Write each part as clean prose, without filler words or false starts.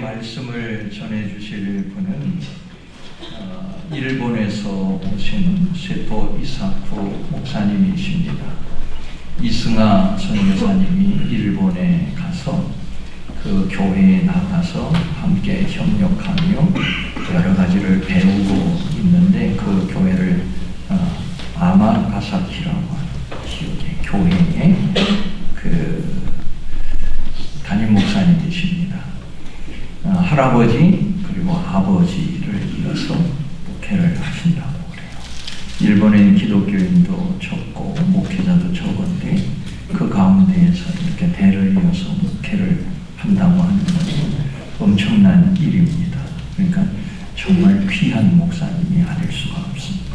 말씀을 전해주실 분은 일본에서 오신 세토 이사쿠 목사님이십니다. 이승하 선교사님이 일본에 가서 그 교회에 나가서 함께 협력하며 여러 가지를 배우고 있는데 그 교회를 아마가사키라고 하는 지역의 교회에 그 담임 목사님이십니다. 할아버지 그리고 아버지를 이어서 목회를 하신다고 그래요. 일본에는 기독교인도 적고 목회자도 적은데 그 가운데에서 이렇게 대를 이어서 목회를 한다고 하는 것은 엄청난 일입니다. 그러니까 정말 귀한 목사님이 아닐 수가 없습니다.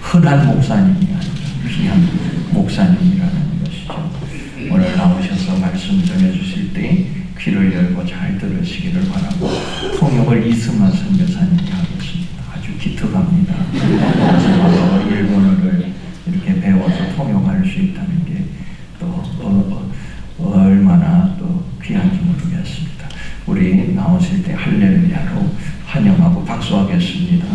흔한 목사님이 아니라 귀한 목사님이라는 것이죠. 오늘 나오셔서 말씀 전해주실 때 귀를 열고 잘 들으시기를 바라고 통역을 이승하 선교사님이 하겠습니다. 아주 기특합니다. 그래서 일본어를 이렇게 배워서 통역할 수 있다는 게 또 얼마나 또 귀한지 모르겠습니다. 우리 나오실 때 할렐루야로 환영하고 박수하겠습니다.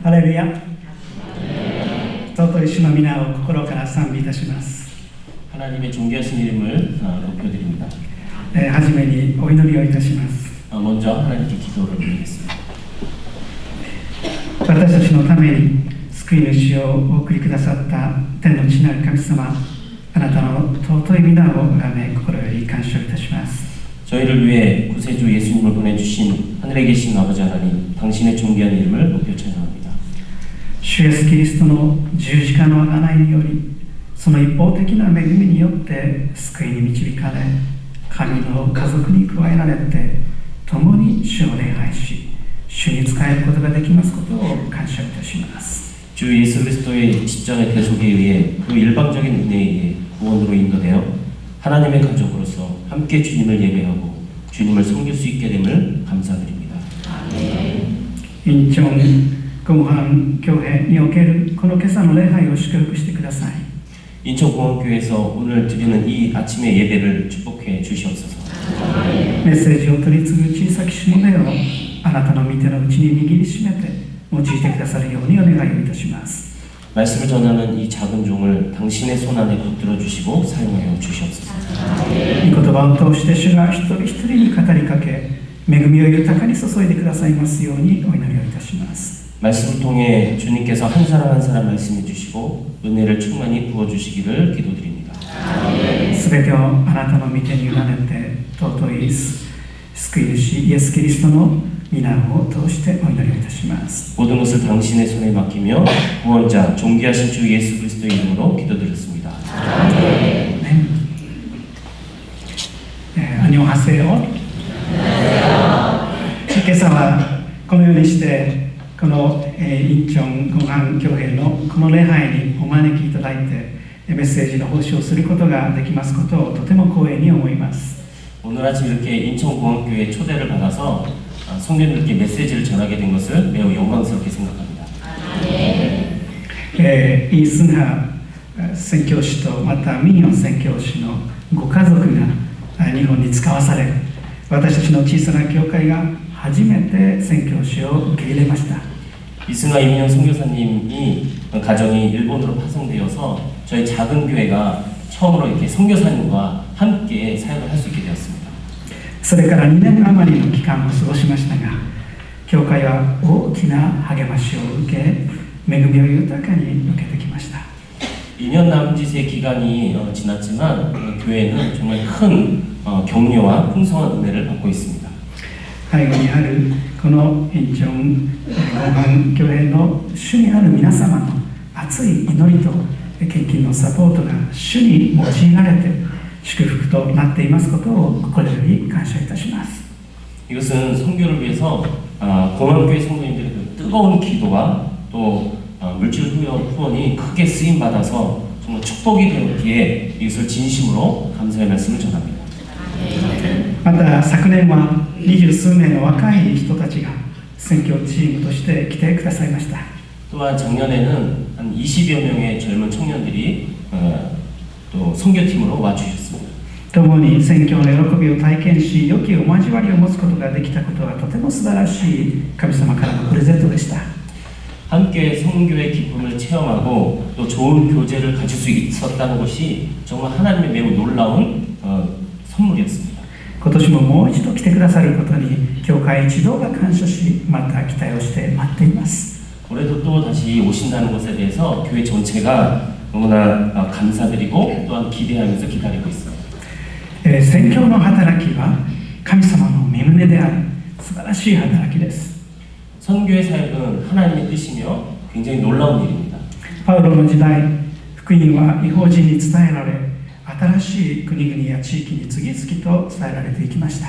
ハレルヤ。尊い主の皆を心から賛美いたします。 하나님의 존귀하신 이름을 높여드립니다. はじめにお祈りをいたします。 먼저 하나님께 기도를 드리겠습니다. 私たちのために救い主をお送りくださった天の父なる神様、あなたの尊い皆を崇め心より感謝いたします。 저희를 위해 구세주 예수님을 보내주신 하늘에 계신 아버지 하나님, 당신의 존귀한 이름을 높여 찬양합니다. 主イエスキリストの十字架の贖いにより、その一方的な恵みによって救いに導かれ、神の家族に加えられて、共に主を礼拝し、主に仕えることができますことを感謝いたします。 주 예수 그리스도의 십자가의 대속에 의해 그 일방적인 은혜에 의해 구원으로 인도되어 하나님의 가족으로서 함께 주님을 예배하고 주님을 섬길 수 있게 됨을 감사드립니다. インチョン公判教会におけるこの今朝の礼拝を祝福してください。 인천공원교회에서 오늘 드리는 이 아침의 예배를 축복해 주시옵소서. メッセージを取り次ぐ小さきしもべをあなたの御手の内に握りしめて用いてくださるようにお願いをいたします。 말씀을 전하는 이 작은 종을 당신의 손 안에 붙들어 주시고 사용하여 주시옵소서. 御言葉を通して主が一人一人に語りかけ、恵みを豊かに注いでくださいますようにお祈りをいたします。 말씀을 통해 주님께서 한 사람 한 사람 말씀해 주시고 은혜를 충만히 부어 주시기를 기도드립니다. すべてをあなたの御手に委ねて、尊い救い主イエス・キリストの皆を通してお祈りをいたします。 모든 것을 당신의 손에 맡기며 구원자 존귀하신 주 예수 그리스도의 이름으로 기도드렸습니다. 안녕하세요. 今朝はこのようにしてこのインチョン公判教会のこの礼拝にお招きいただいてメッセージの奉仕をすることができますことをとても光栄に思います。 오늘 아침 이렇게 인천공원교회 초대를 받아서 성도님들께 메시지를 전하게 된 것을 매우 영광스럽게 생각합니다. イ・スンハ宣教師とまたミニオン宣教師のご家族が日本に使わされ、私たちの小さな教会が初めて宣教師を受け入れました。 이승하 이민영 선교사님이 가정이 일본으로 파송되어서 저희 작은 교회가 처음으로 이렇게 선교사님과 함께 사역을 할 수 있게 되었습니다. それから2年余りの期間を過ごしましたが、教会は大きな励ましを受け、恵みを豊かに受けてきました。 2년 남짓의 기간이 지났지만 교회는 정말 큰 격려와 풍성한 은혜를 받고 있습니다. 背後にあるこのインチョン公判教会の主にある皆様の熱い祈りと献金のサポートが主に用いられて祝福となっていますことを心より感謝いたします。 이것은 선교를 위해서 공항교회 성도님들의 그 뜨거운 기도와 또 물질 후원이 크게 쓰임 받아서 정말 축복이 되었기에 이것을 진심으로 감사의 말씀을 전합니다. ままた昨年は20数名の若い人たちが選挙チームとして来てくださいました。 또한 작년에는 한 20여 명의 젊은 청년들이 또 선교팀으로 와주셨습니다. 共に選挙の喜びを体験し、良きお交わりを持つことができたことはとても素晴らしい神様からのプレゼントでした。 함께 선교의 기쁨을 체험하고 또 좋은 교제를 가질 수 있었다는 것이 정말 하나님의 매우 놀라운 선물이었습니다. 今年ももう一度来てくださることに教会一同が感謝し、また期待をして待っています。 올해도 또 다시 오신다는 것에 대해서 교회 전체가 너무나 감사드리고 또한 기대하면서 기다리고 있습니다. 宣教の働きは神様の御胸である素晴らしい働きです。 선교의 사역은 하나님의 뜻이며 굉장히 놀라운 일입니다. パウロの時代、福音は異邦人に伝えられ、新しい国々や地域に次々と伝えられていきました。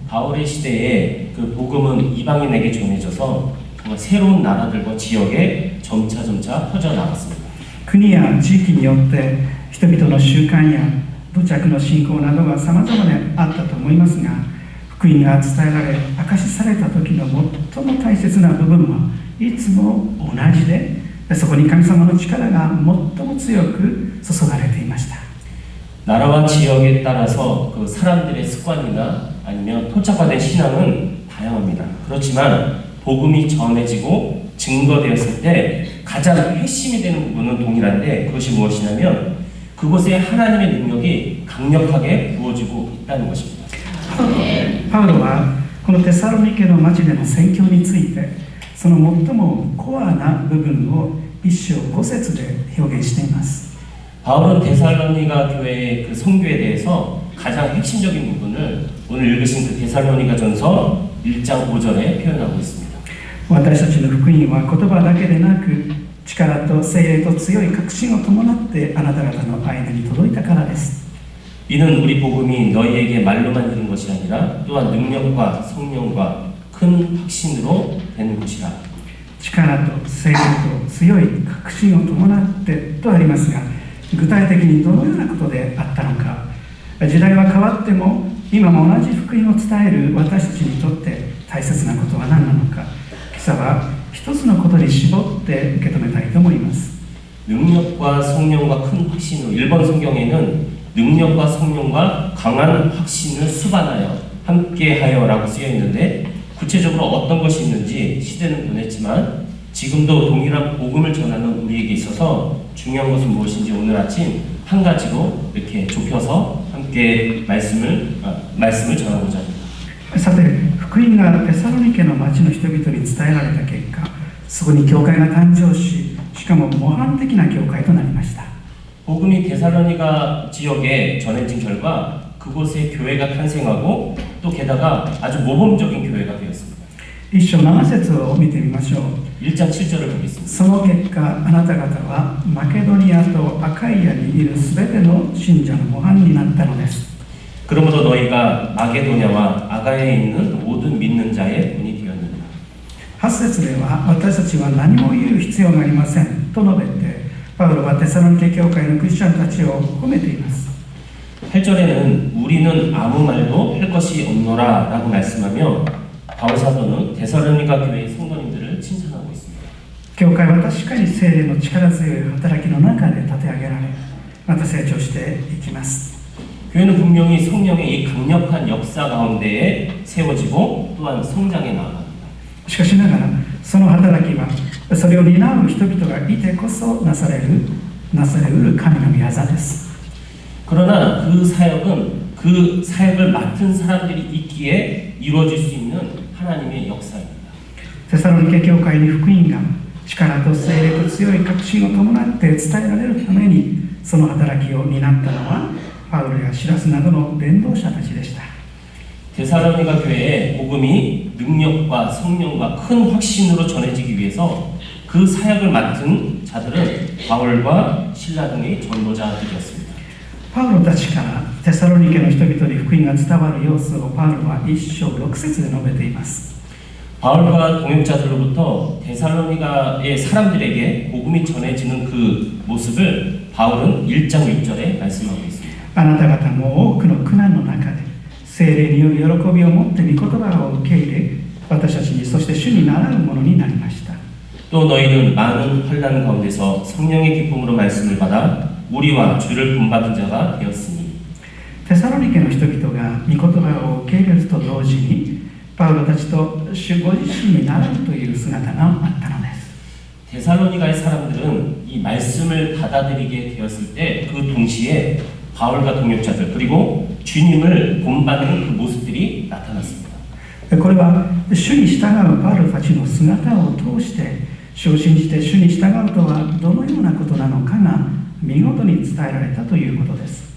바울의 시대에 그 복음은 이방인에게 전해져서 정말 새로운 나라들과 지역에 점차 퍼져 나갔습니다. 国や地域によって人々の習慣や土着の信仰などが様々であったと思いますが、福音が伝えられ、証しされた時の最も大切な部分はいつも同じで、そこに神様の力が最も強く注がれていました。 나라와 지역에 따라서 그 사람들의 습관이나 아니면 토착화된 신앙은 다양합니다. 그렇지만 복음이 전해지고 증거되었을 때 가장 핵심이 되는 부분은 동일한데 그것이 무엇이냐면 그곳에 하나님의 능력이 강력하게 부어지고 있다는 것입니다. パウロはこのテサロニケの町での宣教について、その最もコアな部分を一章5節で表現しています。 바울은 데살로니가 교회의 그 선교에 대해서 가장 핵심적인 부분을 오늘 읽으신 그 데살로니가 전서 1장 5절에 표현하고 있습니다. 私たちの福音は言葉だけでなく、力と精霊と強い確信を伴ってあなた方の間に届いたからです。 이는 우리 복음이 너희에게 말로만 이른 것이 아니라 또한 능력과 성령과 큰 확신으로 된 것이라. 力と精霊と強い確信を伴ってとありますが、具体的にどのようなことであったのか。時代は変わっても今も同じ福音を伝える私たちにとって大切なことは何なのか。今朝は一つのことに絞って受け止めたいと思います。 능력과 성령과 큰 확신으로 일본 성경에는 능력과 성령과 강한 확신을 수반하여 함께하여라고 쓰여 있는데 구체적으로 어떤 것이 있는지 시대는 변했지만 지금도 동일한 복음을 전하는 우리에게 있어서 중요한 것은 무엇인지 오늘 아침 한 가지로 이렇게 좁혀서 함께 말씀을 전하고자 합니다. さて、福音がテサロニケの町の人々に伝えられた結果、そこに教会が誕生し、しかも模範的な教会となりました。 복음이 데살로니가 지역에 전해진 결과 그곳에 교회가 탄생하고 또 게다가 아주 모범적인 교회가 되었습니다. 一章7節を見てみましょう。 1장 7절을 보겠습니다. その結果、あなた方はマケドニアとアカイアにいるすべての信者の模範になったのです。 그러므로 너희가 마게도냐와 아가야에 있는 모든 믿는 자의 본이 되었느니라. 8節では、私たちは何も言う必要がありませんと述べて、パウロはテサロニケ教会のクリスチャンたちを褒めています。 8절에는 우리는 아무 말도 할 것이 없노라 라고 말씀하며 바울 사도는 데살로니가 교회의 성도님들을 칭찬하고 있습니다. 教会は確かに聖霊の力強い働きの中で立て上げられ、また成長していきます。 교회는 분명히 성령의 이 강력한 역사 가운데에 세워지고 또한 성장해 나아갑니다. しかしながら、その働きはそれを担う人々がいてこそなされうる神の御業です。 그러나 그 사역은 그 사역을 맡은 사람들이 있기에 이루어질 수 있는 하나님의 역사입니다. テサロニケ教会に福音が力と精霊と強い確信を伴って伝えられるために、その働きを担ったのはパウロやシラスなどの伝道者たちでした。 데살로니가 교회에 복음이 능력과 성령과 큰 확신으로 전해지기 위해서 그 사역을 맡은 자들은 바울과 신라 등의 전도자들이었습니다. パウロたちからテサロニケの人々に福音が伝わる様子をパウロは1章6節で述べています。 바울과 동역자들로부터 데살로니가의 사람들에게 복음이 전해지는 그 모습을 바울은 1장 6절에 말씀하고 있습니다. あなた方も多くの苦難の中で聖霊による喜びを持って御言葉を受け入れ、私たちにそして主に倣うものになりました。 또 너희는 많은 환난 가운데서 성령의 기쁨으로 말씀을 받아 우리와 주를 본받은 자가 되었으니. テサロニケの人々が御言葉を受け入れると同時に、パウロたちと主ご自身に倣うという姿があったのです。 데살로니가의 사람들은 이 말씀을 받아들이게 되었을 때 그 동시에 바울과 동역자들 그리고 주님을 본받는 그 모습들이 나타났습니다. これは主に従うパウロたちの姿を通して、主を信じて主に従うとはどのようなことなのかが見事に伝えられたということです。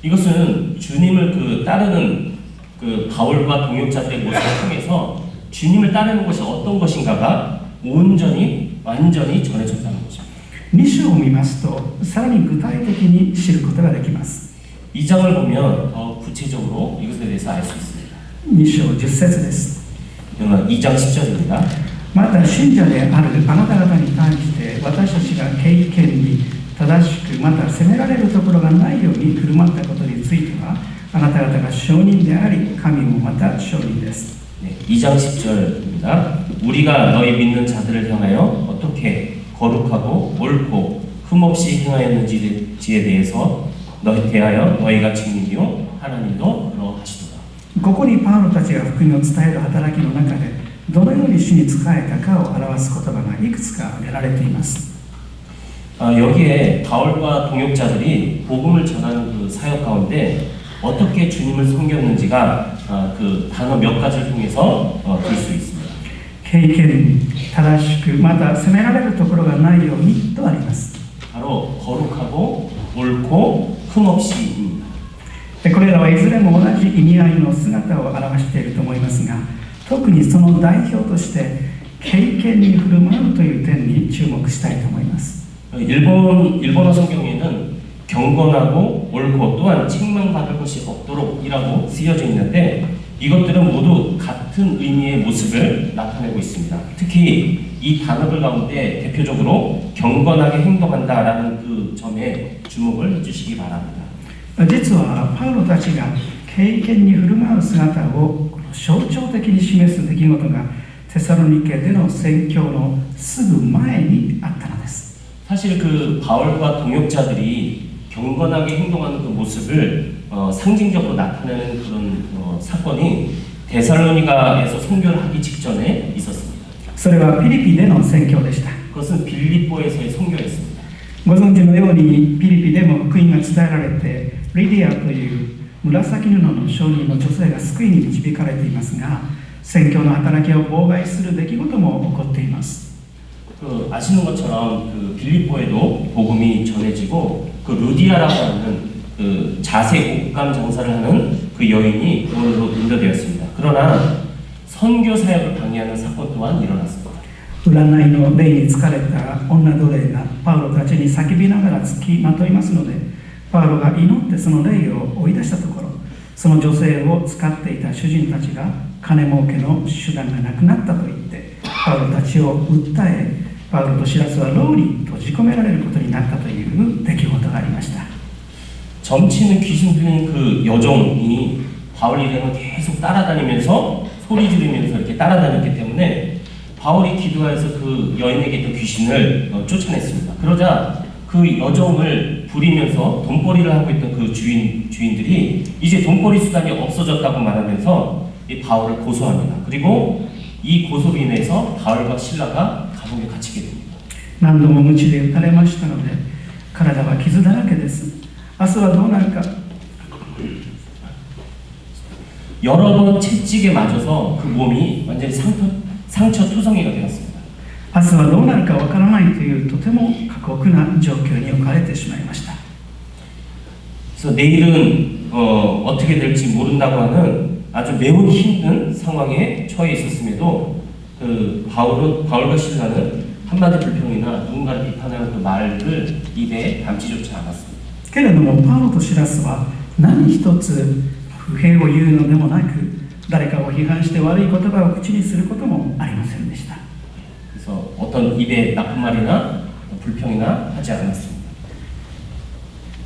이것은 주님을 따르는 그 바울과 동역자들의 모습을 통해서 주님을 따르는 것이 어떤 것인가가 온전히 완전히 전해졌다는 것입니다. 2章を見ますと、さらに具体的に知ることができます。 이 장을 보면 더 구체적으로 이것에 대해서 알 수 있습니다. 2章10節です。 이건 2장 10절입니다. また信者であるあなた方に対して私たちが敬虔に正しくまた責められるところがないように振る舞ったことについてはあなた方が証人であり神もまた証人です。 네, 2장 10절입니다. 우리가 너희 믿는 자들을 향하여 어떻게 거룩하고 옳고 흠없이 행하였는지에 대해서 대하여 너희가 증인이요 하나님도 그러하시도다. ここにパウロたちが福音を伝える働きの中でどのように主に仕えたかを表す言葉がいくつか挙げられています。 여기에 바울과 동역자들이 복음을 전하는 그 사역 가운데 어떻게 주님을 섬겼는지가 그 단어 몇 가지를 통해서 들 수 있습니다. 敬虔に正しくまた責められるところがないようにとあります。 바로 거룩하고 옳고 흠없이입니다. これらはいずれも同じ意味合いの姿を表していると思いますが、特にその代表として敬虔に振る舞うという点に注目したいと思います。 일본어 성경에는 경건하고 옳고 또한 책망받을 것이 없도록이라고 쓰여져 있는데 이것들은 모두 같은 의미의 모습을 나타내고 있습니다. 특히 이 단어들 가운데 대표적으로 경건하게 행동한다라는 그 점에 주목을 해주시기 바랍니다. 実はパウロたちが敬虔に振る舞う姿を象徴的に示す出来事がテサロニケでの宣教のすぐ前にあったのです。 사실 그 바울과 동역자들이 경건하게 행동하는 그 모습을 상징적으로 나타내는 그런 사건이 데살로니가에서 선교를 하기 직전에 있었습니다. それはフィリピでの宣教でした。 그것은 빌립보에서의 선교였습니다. ご存知のようにフィリピでも福音が伝えられてリディアという紫布の商人の女性が救いに導かれていますが、宣教の働きを妨害する出来事も起こっています。 아시는 것처럼 그 빌립보에도 복음이 전해지고 그 루디아라고 하는 그 자색 옷감 장사를 하는 그 여인이 구원으로 인도되었습니다. 그러나 선교 사역을 방해하는 사건 또한 일어났습니다. 占いの霊に疲れた女奴隷がパウロたちに叫びながら付きまといますので、パウロが祈ってその霊を追い出したところ、その女性を使っていた主人たちが金儲けの手段がなくなったと言ってパウロたちを訴え、パウロとシラスは牢に閉じ込められることになったという出来事がありました。 점치는 귀신 들린 그 여종이 바울 일행을 계속 따라다니면서 소리 지르면서 이렇게 따라다녔기 때문에 바울이 기도하여서 그 여인에게 있던 귀신을 쫓아냈습니다. 그러자 그 여종을 부리면서 돈벌이를 하고 있던 그 주인들이 이제 돈벌이 수단이 없어졌다고 말하면서 이 바울을 고소합니다. 그리고 이 고소로 인해서 바울과 실라가 감옥에 갇히게 됩니다. 何度も鞭で打たれましたので体は傷だらけです。明日はどうなるか。 여러 번 채찍에 맞아서 그 몸이 완전히 상처투성이가 되었습니다. 明日はどうなるかわからないというとても過酷な状況に置かれてしまいました。 그래서 내일은 어떻게 될지 모른다고 하는 아주 매우 힘든 상황에 처해 있었음에도 그 바울과 실라는 한마디 불평이나 누군가를 비판하는 그 말을 입에 담지조차 않았습니다. けれどもパウロとシラスは何一つ不平を言うのでもなく、誰かを批判して悪い言葉を口にすることもありませんでした。 그래서 어떤 입에 나쁜 말이나 불평이나 하지 않았습니다.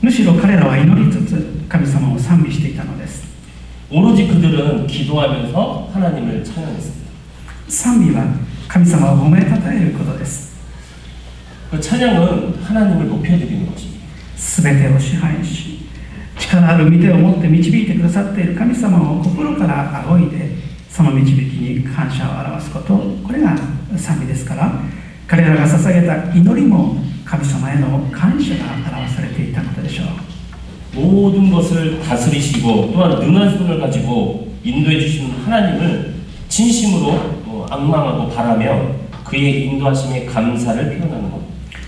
むしろ彼らは祈りつつ神様を賛美していたのです。 오로지 그들은 기도하면서 하나님을 찬양했습니다. 賛美は神様を褒めたたえることです。 그 찬양은 하나님을 높여드리는 것입니다. すべてを支配し、力ある御手を持って導いてくださっている神様を心から仰いで、その導きに感謝を表すこと、これが賛美ですから、彼らが捧げた祈りも神様への感謝が表されていたことでしょう。 모든 것을 다스리시고 또한 능한 손을 가지고 인도해 주시는 하나님을 진심으로 앙망하고 바라며 그의 인도하심에 감사를 표현하는 것.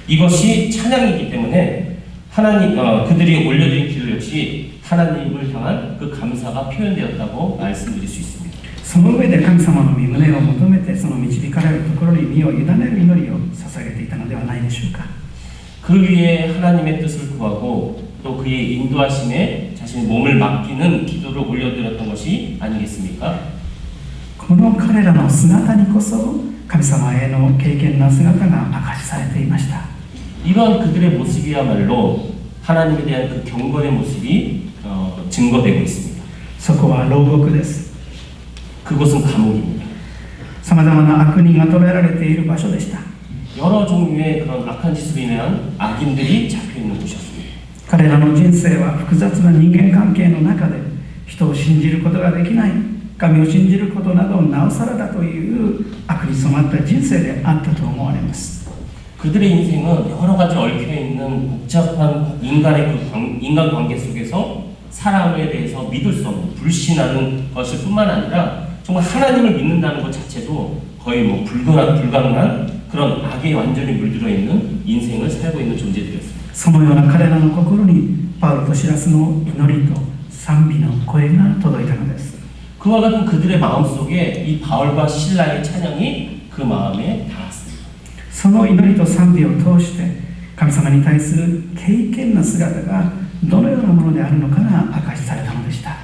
이것이 찬양이기 때문에 하나님 그들이 올려드린 기도 역시 하나님을 향한 그 감사가 표현되었다고 말씀드릴 수 있습니다. その上で神様の御胸を求めて、その導かれるところに身を委ねる祈りを捧げていたのではないでしょうか。 그 위에 하나님의 뜻을 구하고 또 그의 인도하심에 자신의 몸을 맡기는 기도를 올려드렸던 것이 아니겠습니까? この彼らの姿にこそ神様への敬虔な姿が明かしされていました。 이런 그들의 모습이야말로 하나님에 대한 그 경건의 모습이 증거되고 있습니다. そこは牢獄です。 그곳은 감옥입니다. さまざまな悪人が捕らえられている場所でした。 여러 종류의 그런 악한 짓으로 인한 악인들이 잡혀 있는 곳이었습니다. 彼らの人生は複雑な人間関係の中で、人を信じることができない、神を信じることなどなおさらだという悪に染まった人生であったと思われます。 그들의 인생은 여러 가지 얽혀 있는 복잡한 인간 관계 속에서 사람에 대해서 믿을 수 없는 불신하는 것일 뿐만 아니라 정말 하나님을 믿는다는 것 자체도 거의 불가능한 그런 악에 완전히 물들어 있는 인생을 살고 있는 존재들이었습니다. そのような彼らの心にパウロとシラスの祈りと賛美の声が届いたのです。 그와 같은 그들의 마음속에 이 바울과 실라의 찬양이 그 마음에 닿았습니다. その祈りと賛美を通して神様に対する敬虔な姿がどのようなものであるのかが明かしされたのでした。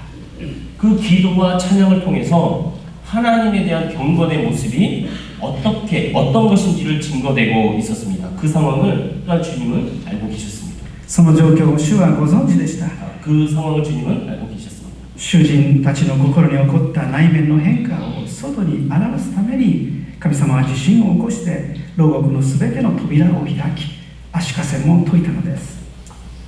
그 기도와 찬양을 통해서 하나님에 대한 경건의 모습이 어떤 것인지를 증거되고 있었습니다. 그 상황을 또한 주님은 알고 계셨습니다. その状況を主はご存知でした。 그 상황을 주님은 알고 계셨습니다. 囚人たちの心に起こった内面の変化を外に表すために神様は地震を起こして牢獄のすべての扉を開き足かせも解いたのです。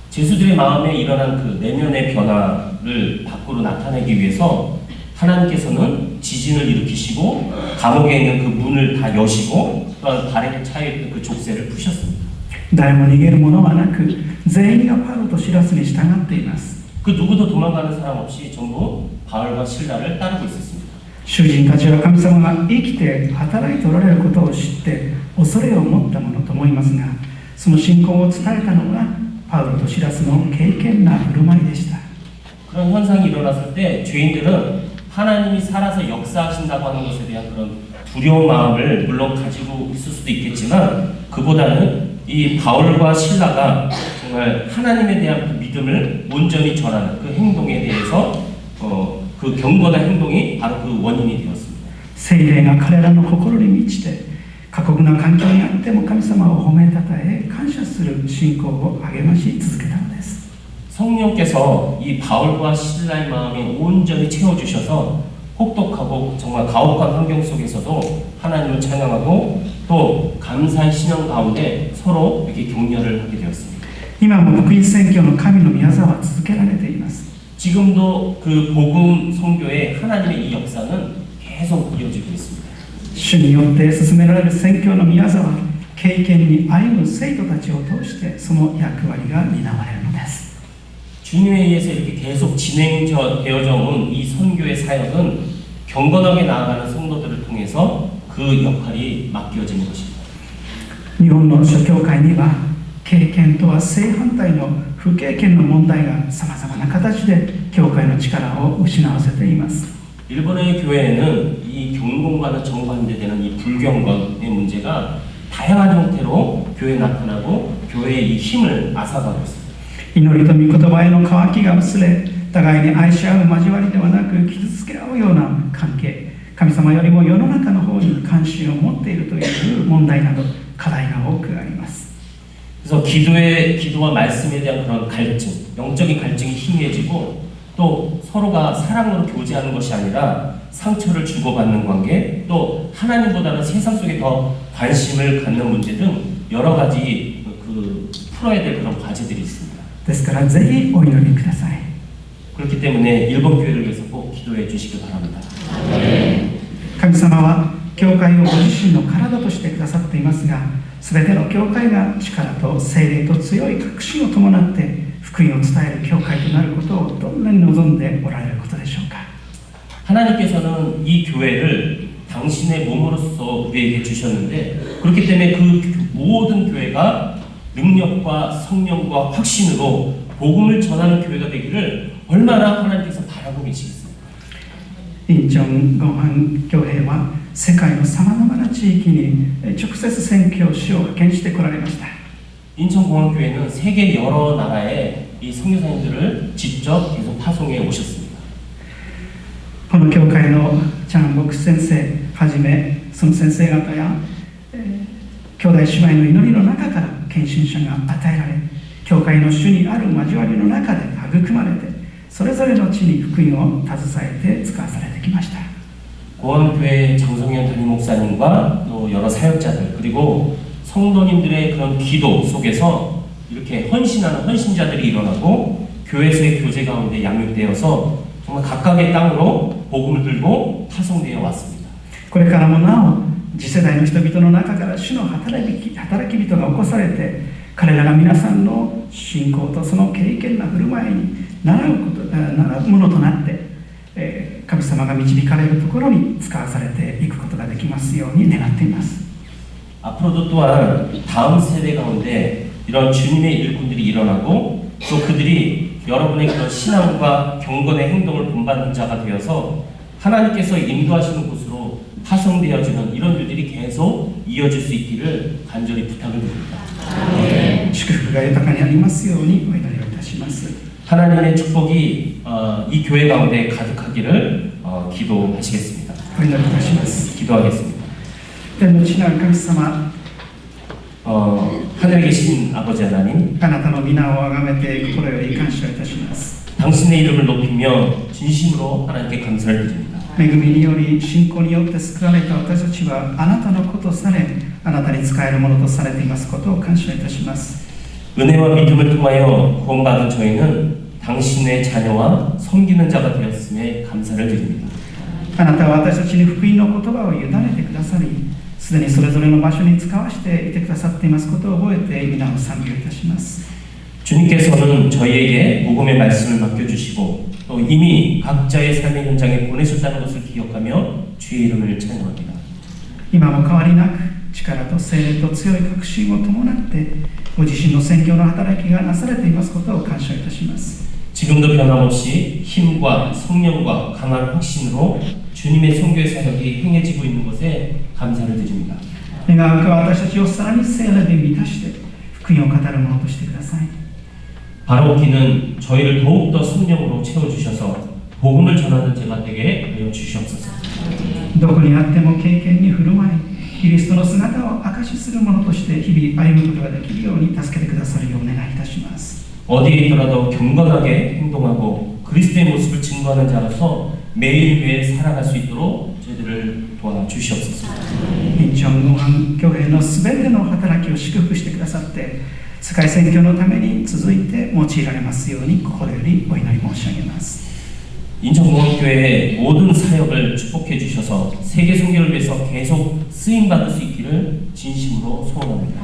죄수들의 마음에 일어난 그 내면의 변화를 밖으로 나타내기 위해서 하나님께서는 지진을 일으키시고 감옥에 있는 그 문을 다 여시고 또한 발에 차있던 그 족쇄를 푸셨습니다. 誰も逃げる者はなく全員がパウロとシラスに従っています。 그 누구도 도망가는 사람 없이 전부 바울과 실라를 따르고 있었습니다. 囚人たちは神様が生きて働いておられることを知って恐れを持ったものと思いますが、その信仰を伝えたのがパウロとシラスの敬虔な振る舞いでした。 그런 현상이 일어났을 때 죄인들은 하나님이 살아서 역사하신다고 하는 것에 대한 그런 두려운 마음을 물론 가지고 있을 수도 있겠지만 그보다는 이 바울과 실라가 정말 하나님에 대한 그 믿음을 온전히 전하는 그 행동에 대해서 그 경건한 행동이 바로 그 원인이 되었습니다. 聖霊が彼らの心に満ちて過酷な環境にあっても神様を褒めたたえ感謝する信仰を励まし続けたのです。 성령께서 이 바울과 실라의 마음에 온전히 채워주셔서 혹독하고 정말 가혹한 환경 속에서도 하나님을 찬양하고 또 감사의 신앙 가운데 서로 이렇게 격려를 하게 되었습니다. 今も福音宣教の神の御業は続けられています。 지금도 그 복음 선교의 하나님의 이 역사는 계속 이어지고 있습니다. 主によって進められる宣教の御業は経験に歩む生徒たちを通してその役割が担われるのです。 주님에 의해서 이렇게 계속 진행되어져 온 이 선교의 사역은 경건하게 나아가는 성도들을 통해서 그 역할이 맡겨지는 것입니다. 日本の諸教会には経験とは正反対の不経験の問題がさまざまな形で教会の力を失わせています。 일본의 교회에는 이 경건과는 정반대되는 이 불경건의 문제가 다양한 형태로 교회에 나타나고 교회의 이 힘을 앗아가고 있습니다. 祈りと御言葉への渇きが薄れ、互いに愛し合う交わりではなく傷つけ合うような関係、神様よりも世の中の方に関心を持っているという問題など課題が多くあります。 그래서 기도와 말씀에 대한 그런 갈증, 영적인 갈증이 희미해지고 또 서로가 사랑으로 교제하는 것이 아니라 상처를 주고받는 관계, 또 하나님보다는 세상 속에 더 관심을 갖는 문제 등 여러 가지 풀어야 될 그런 과제들이 있습니다. ですからぜひお祈りください。 그렇기 때문에 일본 교회를 위해서 꼭 기도해 주시기 바랍니다. 神様は教会をご自身の体としてくださっていますが、すべての教会が力と聖霊と強い確信を伴って福音を伝える教会となることをどんなに望んでおられることでしょうか。 하나님께서는 이 교회를 당신의 몸으로서 우리에게 주셨는데, 그렇기 때문에 그 모든 교회가 능력과 성령과 확신으로 복음을 전하는 교회가 되기를 얼마나 하나님께서 바라고 계시겠습니까? インチョンゴハン教会は世界のさまざまな地域に直接宣教師を派遣してこられました。 인천공항교회는 세계 여러 나라에 이 선교사님들을 직접 계속 파송해 오셨습니다. この教会のチャン牧師先生はじめ、その先生方や、兄弟姉妹の祈りの中から献身者が与えられ、教会の主にある交わりの中で育まれて、それぞれの地に福音を携えて使わされてきました。 공항교회 장성현 담임 목사님과 또 여러 사역자들, 그리고 성도님들의 그런 기도 속에서 이렇게 헌신하는 헌신자들이 일어나고 교회에서의 교제 가운데 양육되어서 정말 각각의 땅으로 복음을 들고 파송되어 왔습니다. これからもなお次世代の人々の中から主の働き人が起こされて、彼らが皆さんの信仰とその敬虔な振る舞いに習うものとなって、神様が導かれるところに使わされていくことができますように願っています。 앞으로도 또한 다음 세대 가운데 이런 주님의 일꾼들이 일어나고, 또 그들이 여러분의 그런 신앙과 경건의 행동을 본받는 자가 되어서 하나님께서 인도하시는 곳으로 파송되어지는 이런 일들이 계속 이어질 수 있기를 간절히 부탁을 드립니다. 祝福が豊かにありますようにお祈りをいたします。 하나님의 축복이 이 교회 가운데 가득하기를 기도하시겠습니다. お祈りいたします。 기도하겠습니다. 天の父なる神様、 하늘에 계신 아버지 하나님, あなたの皆をあがめて心より感謝いたします。 당신의 이름을 높이며 진심으로 하나님께 감사를 드립니다. 恵みにより信仰によって救われた私たちはあなたの子とされ、あなたに使えるものとされていますことを感謝いたします。 은혜와 믿음을 통하여 구원받은 저희는 당신의 자녀와 섬기는 자가 되었음에 감사를 드립니다. あなたは私たちに福音の言葉を委ねてくださり、すでにそれぞれの場所に使わせていてくださっていますことを覚えて皆を賛美いたします。 주님께서는 저희에게 복음의 말씀을 맡겨주시고 또 이미 각자의 삶의 현장에 보내셨다는 것을 기억하며 주의 이름을 찬양합니다. 今も変わりなく力と聖霊と強い確信を伴ってご自身の宣教の働きがなされていますことを感謝いたします。 지금도 변함없이 힘과 성령과 강한 확신으로 주님의 선교의 사역이 행해지고 있는 것에 감사를 드립니다. 願わくは私たちをさらに聖霊で満たして福音を語るものとしてください。 바로키는 저희를 더욱더 성령으로 채워주셔서 복음을 전하는 제가 되게 하여 주시옵소서. どこにあっても敬虔に振る舞い、キリストの姿を証しするものとして日々歩むことができるように助けてくださるようお願いいたします。 어디에 있더라도 경건하게 행동하고 그리스도의 모습을 증거하는 자로서 매일매일 살아갈 수 있도록 저희들을 도와주시옵소서. インチョンゴハン教会のすべての働きを祝福してくださって、世界宣教のために続いて用いられますように心よりお祈り申し上げます。 인천공항교회의 모든 사역을 축복해 주셔서 세계 선교를 위해서 계속 쓰임 받을 수 있기를 진심으로 소원합니다.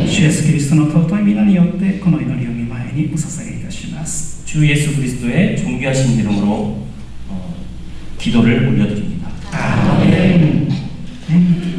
主イエスキリストの尊い皆によってこの祈りを御前にお捧げいたします。 주 예수 그리스도의 존귀하신 이름으로 기도를 올려드립니다. アーメン。